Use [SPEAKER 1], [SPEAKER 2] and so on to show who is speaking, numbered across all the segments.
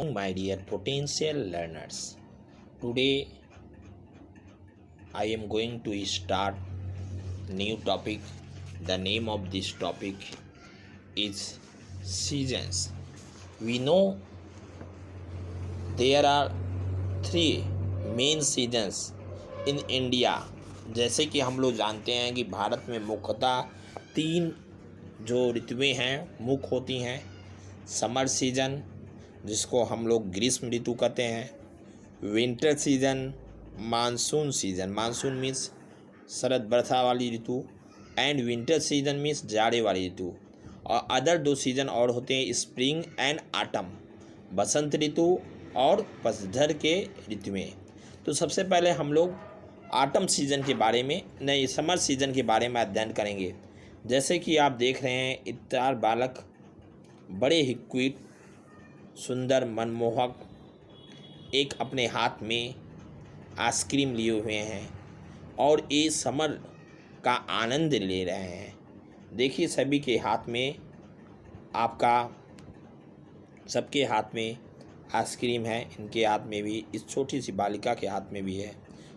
[SPEAKER 1] morning, my dear potential learners. Today, I am going to start new topic. The name of this topic is seasons. We know there are three main seasons in India. जैसे कि हम लोग जानते हैं कि भारत में मुख्यतः तीन जो ऋतुएं हैं मुख्य होती हैं। समर सीजन, जिसको हम लोग ग्रीष्म ऋतु कहते हैं, winter season, monsoon season, monsoon means शरद वर्षा वाली ऋतु, एंड विंटर सीजन मीन्स जाड़े वाली ऋतु। और अदर दो सीजन और होते हैं स्प्रिंग एंड ऑटम, बसंत ऋतु और पतझड़ के ऋतुएं। तो सबसे पहले हम लोग ऑटम सीजन के बारे में समर सीजन के बारे में अध्ययन करेंगे। जैसे कि आप देख रहे हैं, इत्तार बालक बड़े ही क्यूट, सुंदर, मनमोहक एक अपने हाथ में आइसक्रीम लिए हुए हैं और ये समर का आनंद ले रहे हैं। देखिए, सभी के हाथ में, सबके हाथ में आइसक्रीम है। इनके हाथ में भी, इस छोटी सी बालिका के हाथ में भी है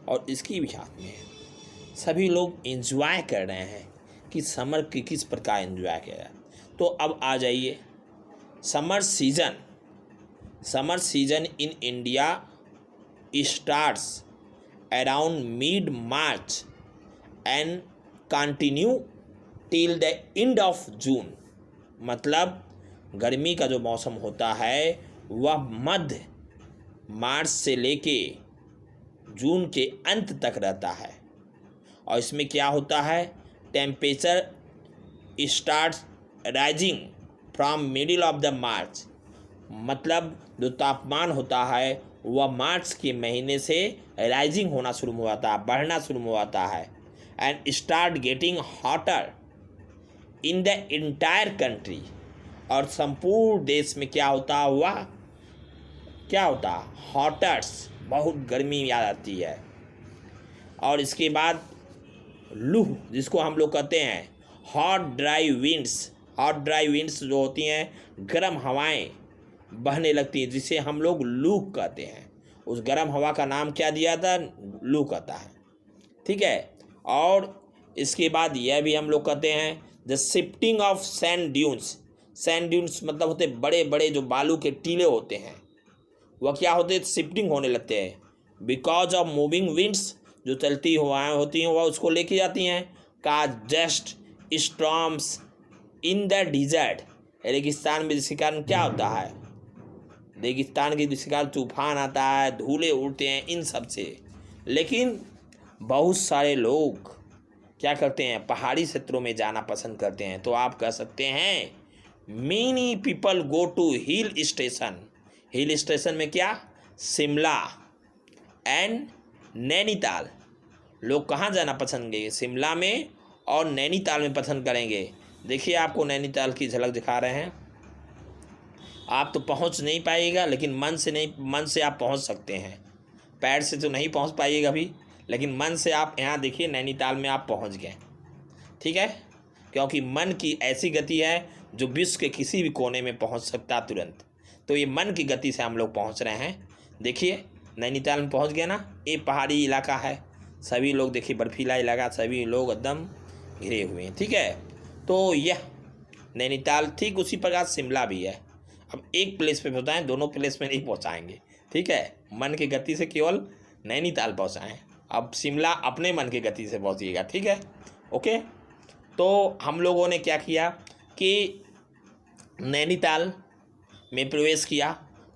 [SPEAKER 1] और इसकी भी हाथ में है। सभी लोग एंजॉय कर रहे हैं कि समर की किस प्रकार एंजॉय किया जाए। तो अब आ जाइए, summer season in India starts around mid March and continue till the end of June. मतलब गर्मी का जो मौसम होता है वह मध्य मार्च से लेके जून के अंत तक रहता है। और इसमें क्या होता है, temperature starts rising from middle of the March. मतलब जो तापमान होता है वह मार्च के महीने से राइजिंग होना शुरू हो जाता है, बढ़ना शुरू हो जाता है, and start getting hotter in the entire country. और संपूर्ण देश में क्या होता है, हॉटर्स, बहुत गर्मी आ जाती है। और इसके बाद लू, जिसको हम लोग कहते हैं हॉट ड्राई विंड्स जो होती हैं, गर्म हवाएं बहने लगती हैं, जिसे हम लोग लू कहते हैं। उस गर्म हवा का नाम क्या दिया था, लू कहता है। ठीक है। और इसके बाद यह भी हम लोग कहते हैं the shifting of sand dunes मतलब होते बड़े बड़े जो बालू के टीले होते हैं, वह क्या होते हैं, शिफ्टिंग होने लगते हैं। बिकॉज ऑफ मूविंग विंड्स, जो चलती हवाएं होती हैं वह उसको लेके जाती हैं। का just storms in the dessert, रेगिस्तान में जिसके कारण क्या होता है, रेगिस्तान के जिसके कारण तूफान आता है, धूले उड़ते हैं, इन सब से। लेकिन बहुत सारे लोग क्या करते हैं, पहाड़ी क्षेत्रों में जाना पसंद करते हैं। तो आप कह सकते हैं many people go to hill station में क्या, शिमला एंड नैनीताल। लोग कहाँ जाना पसंद करेंगे, शिमला में और नैनीताल में पसंद करेंगे। देखिए, आपको नैनीताल की झलक दिखा रहे हैं। आप तो पहुँच नहीं पाइएगा, लेकिन मन से आप पहुँच सकते हैं। पैर से तो नहीं पहुँच पाइएगा अभी, लेकिन मन से आप यहाँ देखिए, नैनीताल में आप पहुँच गए। ठीक है, क्योंकि मन की ऐसी गति है जो विश्व के किसी भी कोने में पहुँच सकता तुरंत। तो ये मन की गति से हम लोग पहुँच रहे हैं। देखिए, नैनीताल में पहुँच गए ना। ये पहाड़ी इलाका है, सभी लोग देखिए, बर्फीला इलाका, सभी लोग एकदम घिरे हुए हैं। ठीक है, तो यह नैनीताल, ठीक उसी प्रकार शिमला भी है। अब एक प्लेस पे पहुँचाएँ, दोनों प्लेस में नहीं पहुँचाएंगे। ठीक है, मन की गति से केवल नैनीताल पहुँचाएँ। अब शिमला अपने मन की गति से पहुँचिएगा। ठीक है, ओके। तो हम लोगों ने क्या किया कि नैनीताल में प्रवेश किया।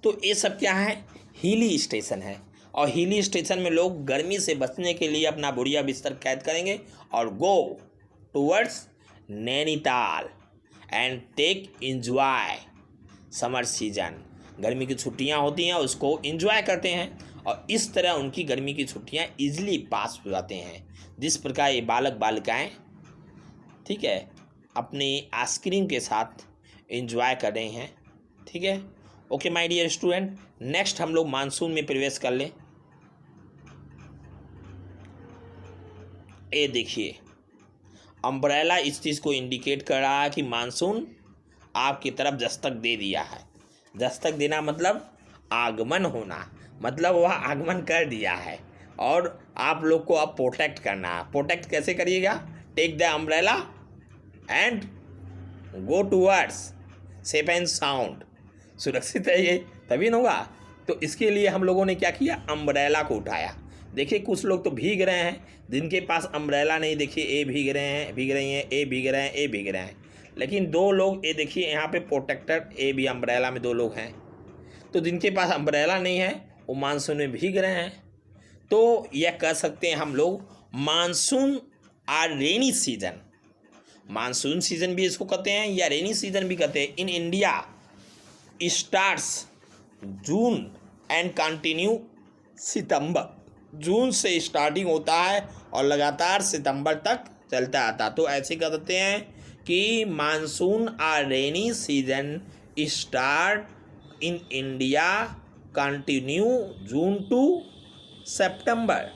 [SPEAKER 1] तो ये सब क्या है, हिली स्टेशन है। और हिली स्टेशन में लोग गर्मी से बचने के लिए अपना बोरिया बिस्तर कैद करेंगे और go towards Nainital and take enjoy summer season. गर्मी की छुट्टियां होती हैं, उसको एंजॉय करते हैं और इस तरह उनकी गर्मी की छुट्टियां इजीली पास हो जाते हैं। जिस प्रकार ये बालक बालिकाएं, ठीक है, अपनी आइसक्रीम के साथ एंजॉय कर रहे हैं। ठीक है, okay my dear student. Next हम लोग मानसून में प्रवेश कर लें। ये देखिए, अम्ब्रेला इस चीज़ को इंडिकेट कर रहा है कि मानसून आपकी तरफ दस्तक दे दिया है। दस्तक देना मतलब आगमन होना, मतलब वह आगमन कर दिया है और आप लोग को अब प्रोटेक्ट करना है। प्रोटेक्ट कैसे करिएगा? Take the umbrella and go towards safe and sound, सुरक्षित है ये तभी ना होगा। तो इसके लिए हम लोगों ने क्या किया? अम्ब्रेला को उठाया। देखिए कुछ लोग तो भीग रहे हैं, जिनके पास अम्ब्रेला नहीं, देखिए ए भीग रहे हैं, भीग रही हैं, ए भीग रहे हैं, ए भीग रहे हैं। लेकिन दो लोग, ये देखिए यहाँ पे प्रोटेक्टर ए भी अम्ब्रेला में दो लोग हैं। तो जिनके पास अम्ब्रेला नहीं है वो मानसून में भीग रहे हैं। तो यह कह सकते हैं हम लोग monsoon or rainy season, monsoon season भी इसको कहते हैं या रेनी सीजन भी कहते हैं। In India starts June and continue सितंबर, जून से स्टार्टिंग होता है और लगातार सितंबर तक चलता आता। तो ऐसे कह सकते हैं कि monsoon or rainy season start in India continue June to September.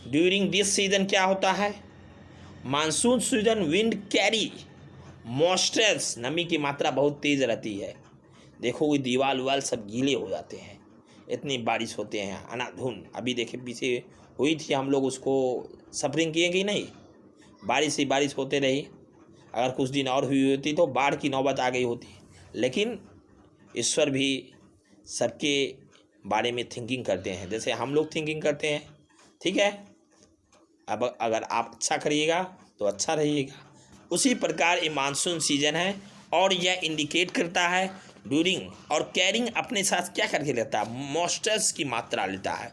[SPEAKER 1] During this season क्या होता है? Monsoon season wind carry moistures, नमी की मात्रा बहुत तेज़ रहती है। देखो ये दीवार उवाल सब गीले हो जाते हैं, इतनी बारिश होते हैं अनाधुन। अभी देखे पीछे हुई थी, हम लोग उसको सफरिंग किए कि नहीं, बारिश ही बारिश होते रही। अगर कुछ दिन और हुई होती तो बाढ़ की नौबत आ गई होती। लेकिन ईश्वर भी सबके बारे में थिंकिंग करते हैं जैसे हम लोग थिंकिंग करते हैं, ठीक है। अब अगर आप अच्छा करिएगा तो अच्छा रहिएगा। उसी प्रकार ये मानसून सीजन है और यह इंडिकेट करता है ड्यूरिंग और कैरिंग अपने साथ क्या करके लेता है? मॉइस्चर्स की मात्रा लेता है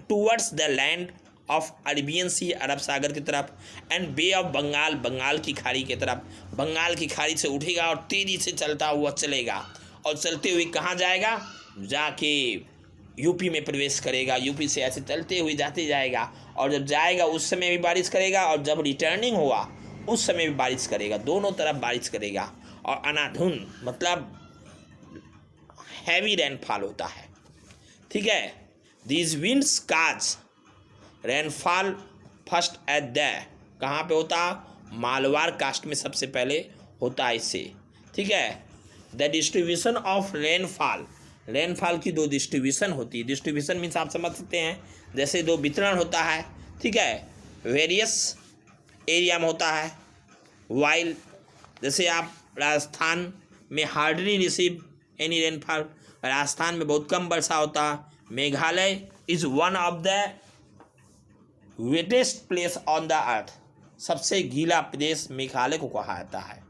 [SPEAKER 1] towards the land of Arabian Sea, अरब सागर की तरफ, and Bay of Bengal, Bengal की खाड़ी की तरफ। बंगाल की खाड़ी से उठेगा और तेज़ी से चलता हुआ चलेगा और चलते हुए कहाँ जाएगा? जाके यूपी में प्रवेश करेगा। यूपी से ऐसे चलते हुए जाते जाएगा और जब जाएगा उस समय भी बारिश करेगा और जब रिटर्निंग हुआ उस समय भी बारिश करेगा, दोनों तरफ बारिश करेगा। और अनाधुन मतलब हैवी रेनफॉल होता है, ठीक है। These winds cause rainfall first at the, कहाँ पे होता? मालवार कास्ट में सबसे पहले होता है इससे, ठीक है। The distribution of rainfall, rainfall की दो डिस्ट्रीब्यूशन होती है। डिस्ट्रीब्यूशन मीन्स आप समझ सकते हैं जैसे दो वितरण होता है, ठीक है, वेरियस एरिया में होता है। वाइल जैसे आप राजस्थान में hardly receive any rainfall, Rajasthan में बहुत कम वर्षा होता। Meghalaya is one of the wettest place on the earth, सबसे गीला प्रदेश मेघालय को कहा जाता है।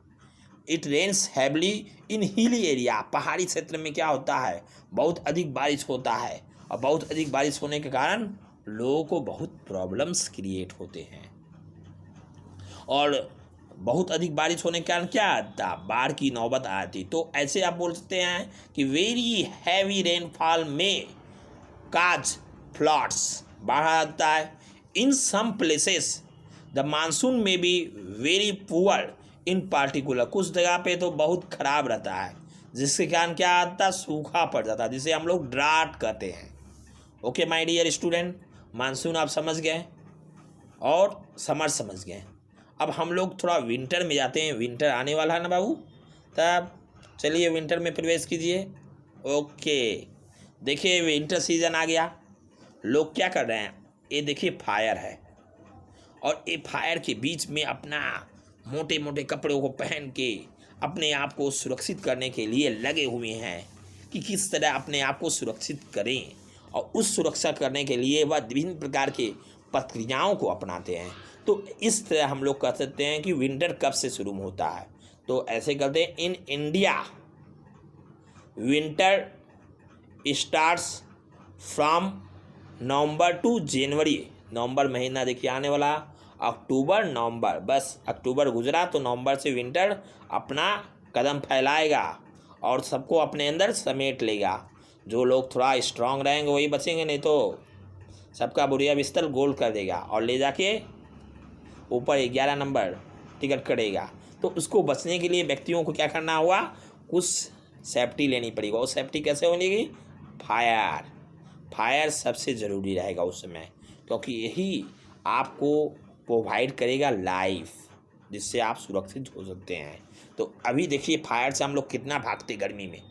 [SPEAKER 1] It rains heavily in hilly area, पहाड़ी क्षेत्र में क्या होता है? बहुत अधिक बारिश होता है और बहुत अधिक बारिश होने के कारण लोगों को बहुत प्रॉब्लम्स क्रिएट होते हैं। और बहुत अधिक बारिश होने के कारण क्या आता? बाढ़ की नौबत आती। तो ऐसे आप बोल सकते हैं कि वेरी हैवी रेनफॉल में काज फ्लड्स, बाढ़ आता है। इन सम प्लेसेस द मानसून में be very poor in particular, कुछ जगह पे तो बहुत खराब रहता है जिसके कारण क्या आता है? सूखा पड़ जाता है, जिसे हम लोग ड्राट कहते हैं। Okay my dear student, monsoon आप समझ गए और समर समझ गए। अब हम लोग थोड़ा विंटर में जाते हैं। विंटर आने वाला है ना बाबू, तब चलिए विंटर में प्रवेश कीजिए। ओके, देखिए विंटर सीजन आ गया। लोग क्या कर रहे हैं? ये देखिए फायर है और ये फायर के बीच में अपना मोटे मोटे कपड़ों को पहन के अपने आप को सुरक्षित करने के लिए लगे हुए हैं कि किस तरह अपने आप को सुरक्षित करें। और उस सुरक्षा करने के लिए वह विभिन्न प्रकार के प्रक्रियाओं को अपनाते हैं। तो इस तरह हम लोग कह सकते हैं कि विंटर कब से शुरू होता है। तो ऐसे कहते हैं in India winter starts from November to January. नवंबर महीना देखिए आने वाला, अक्टूबर नवंबर, बस अक्टूबर गुजरा तो नवंबर से विंटर अपना कदम फैलाएगा और सबको अपने अंदर समेट लेगा। जो लोग थोड़ा स्ट्रांग रहेंगे वही बचेंगे, नहीं तो सबका बुढ़िया बिस्तर गोल कर देगा और ले जाके ऊपर 11 नंबर टिकट करेगा। तो उसको बचने के लिए व्यक्तियों को क्या करना होगा? कुछ सेफ्टी लेनी पड़ेगी। और सेफ्टी कैसे होगी? फायर, फायर सबसे ज़रूरी रहेगा उस समय, क्योंकि यही आपको प्रोवाइड करेगा लाइफ, जिससे आप सुरक्षित हो सकते हैं। तो अभी देखिए फायर से हम लोग कितना भागते गर्मी में,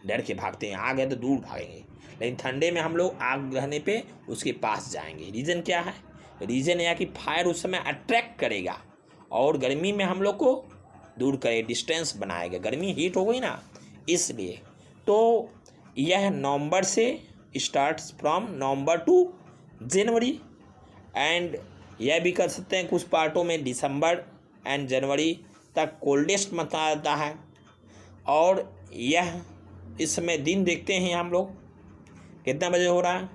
[SPEAKER 1] डर के भागते हैं, आग है तो दूर भागेंगे, लेकिन ठंडे में हम लोग आग रहने पे उसके पास जाएंगे। रीज़न क्या है? रीज़न यह कि फायर उस समय अट्रैक्ट करेगा और गर्मी में हम लोग को दूर करे, डिस्टेंस बनाएगा, गर्मी हीट हो गई ना, इसलिए। तो यह नवंबर से starts from November to January, and यह भी कर सकते हैं कुछ पार्टों में दिसंबर एंड जनवरी तक कोल्डेस्ट माना जाता है। और यह इस समय दिन देखते हैं हम लोग कितना बजे हो रहा है,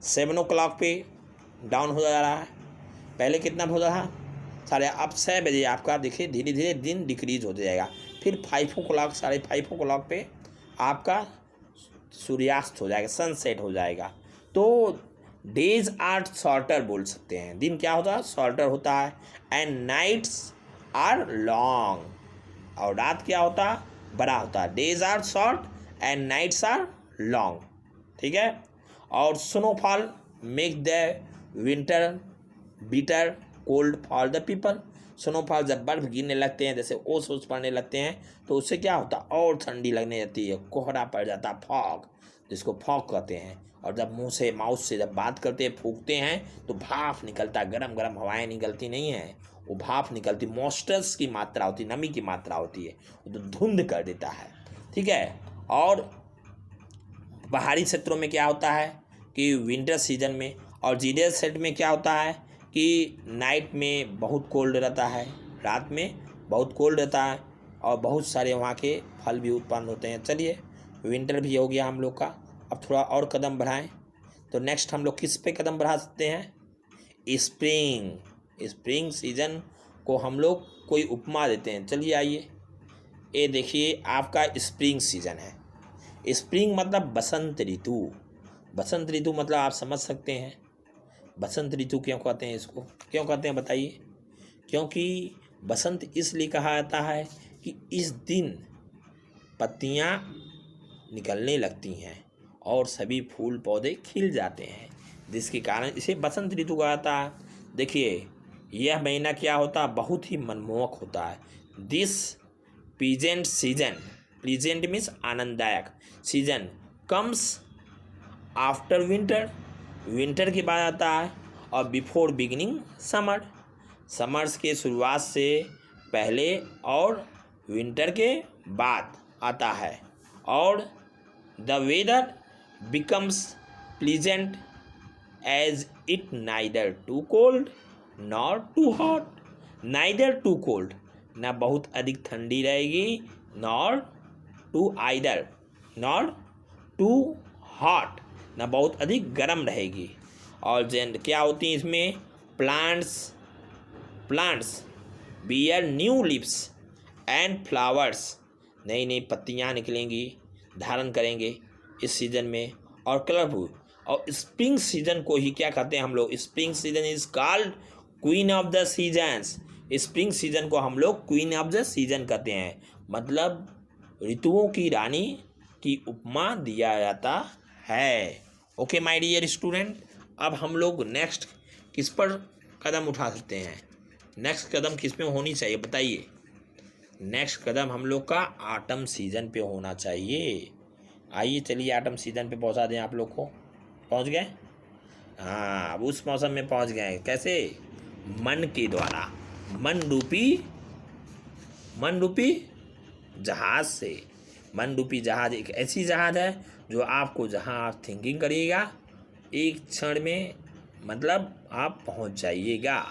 [SPEAKER 1] 7 o'clock पे डाउन हो जा रहा है। पहले कितना हो रहा था, अब 6 बजे आपका देखिए धीरे धीरे दिन डिक्रीज होते जाएगा, फिर 5 o'clock 5:30 o'clock पे आपका सूर्यास्त हो जाएगा, सनसेट हो जाएगा। तो डेज आर शॉर्टर बोल सकते हैं, दिन क्या होता है, शॉर्टर होता है, एंड नाइट्स आर लॉन्ग, और रात क्या होता है, बड़ा होता है। Days are short and nights are long, ठीक है। और snowfall make the winter bitter cold for the people. Snowfall जब बर्फ गिरने लगते हैं, जैसे ओस ओस पड़ने लगते हैं, तो उससे क्या होता है, और ठंडी लगने लगती है, कोहरा पड़ जाता है, फॉग, जिसको फॉग कहते हैं। और जब मुंह से माउथ से जब बात करते हैं, फूंकते हैं, तो भाप निकलता है, गरम गरम हवाएं निकलती नहीं है, वो भाप निकलती, मॉइस्चर्स की मात्रा होती है, नमी की मात्रा होती है, वो तो धुंध कर देता है, ठीक है। और पहाड़ी क्षेत्रों में क्या होता है कि विंटर सीजन में, और जीडीएल सेट में क्या होता है कि नाइट में बहुत कोल्ड रहता है, रात में बहुत कोल्ड रहता है, और बहुत सारे वहाँ के फल भी उत्पन्न होते हैं। चलिए, विंटर भी हो गया हम लोग का, अब थोड़ा और कदम बढ़ाएं, तो नेक्स्ट हम लोग किस पे कदम बढ़ा सकते हैं, स्प्रिंग। स्प्रिंग सीजन को हम लोग कोई उपमा देते हैं। चलिए आइए, ये देखिए आपका स्प्रिंग सीजन है। स्प्रिंग मतलब बसंत ऋतु। बसंत ऋतु मतलब आप समझ सकते हैं बसंत ऋतु क्यों कहते हैं, इसको क्यों कहते हैं बताइए। क्योंकि बसंत इसलिए कहा जाता है कि इस दिन पत्तियां निकलने लगती हैं और सभी फूल पौधे खिल जाते हैं, जिसके कारण इसे बसंत ऋतु कहा जाता है। देखिए, यह महीना क्या होता है, बहुत ही मनमोहक होता है। This pleasant season, pleasant means आनंददायक, season comes after winter, winter के बाद आता है, और बिफोर बिगिनिंग समर, समर्स के शुरुआत से पहले और विंटर के बाद आता है। और the weather becomes pleasant as it neither too cold nor too hot, neither too cold, ना बहुत अधिक ठंडी रहेगी, nor too either, nor too hot, ना बहुत अधिक गर्म रहेगी। और जेंड क्या होती हैं इसमें, plants bear new leaves and flowers, नई नई पत्तियाँ निकलेंगी, धारण करेंगे इस सीज़न में, और कलरफुल। और स्प्रिंग सीजन को ही क्या कहते हैं हम लोग, spring season is called queen of the seasons. Spring season को हम लोग क्वीन ऑफ द सीजन कहते हैं, मतलब ऋतुओं की रानी की उपमा दिया जाता है। ओके माय डियर स्टूडेंट, अब हम लोग नेक्स्ट किस पर कदम उठा सकते हैं, नेक्स्ट कदम किस में होनी चाहिए बताइए। नेक्स्ट कदम हम लोग का ऑटम सीजन पे होना चाहिए। आइए चलिए ऑटम सीजन पे पहुंचा दें आप लोग को। पहुंच गए? हाँ, अब उस मौसम में पहुंच गए। कैसे? मन के द्वारा, मन रूपी जहाज से। मन रूपी जहाज एक ऐसी जहाज है जो आपको जहाँ आप थिंकिंग करिएगा एक क्षण में, मतलब आप पहुंच जाइएगा,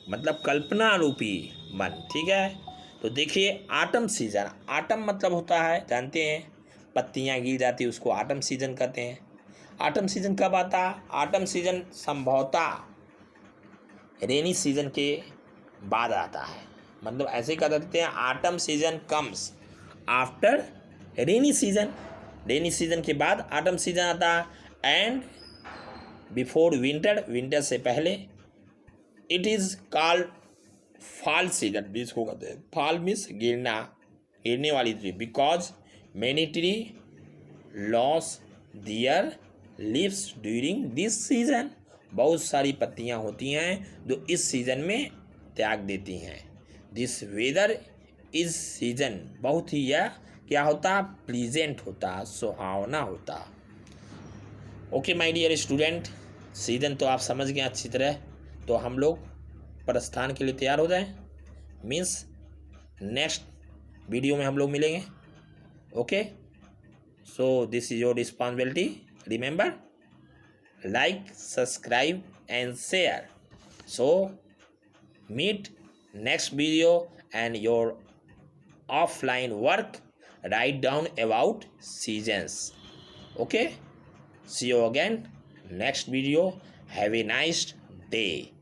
[SPEAKER 1] मतलब कल्पना रूपी मन, ठीक है। तो देखिए ऑटम सीजन, ऑटम मतलब होता है, जानते हैं, पत्तियां गिर जाती है, उसको ऑटम सीजन कहते हैं। ऑटम सीजन कब आता है? ऑटम सीजन संभवतः रेनी सीजन के बाद आता है, मतलब ऐसे कह सकते हैं autumn season comes after rainy season, rainy season के बाद ऑटम सीजन आता है, एंड बिफोर विंटर, विंटर से पहले। It is called fall season भी इसको कहते हैं। फॉल मीन्स गिरना, गिरने वाली tree, because many tree loss their leaves during this season, बहुत सारी पत्तियां होती हैं जो इस सीजन में त्याग देती हैं। दिस वेदर इस सीजन, बहुत ही यह क्या होता, प्लीजेंट होता, सुहावना होता। Okay my dear student, season तो आप समझ गए अच्छी तरह। तो हम लोग प्रस्थान के लिए तैयार हो जाएं, मीन्स नेक्स्ट वीडियो में हम लोग मिलेंगे। Okay, so this is your responsibility, remember, like, subscribe and share. So meet next video, and your offline work, write down about seasons. Okay, see you again next video. Have a nice day.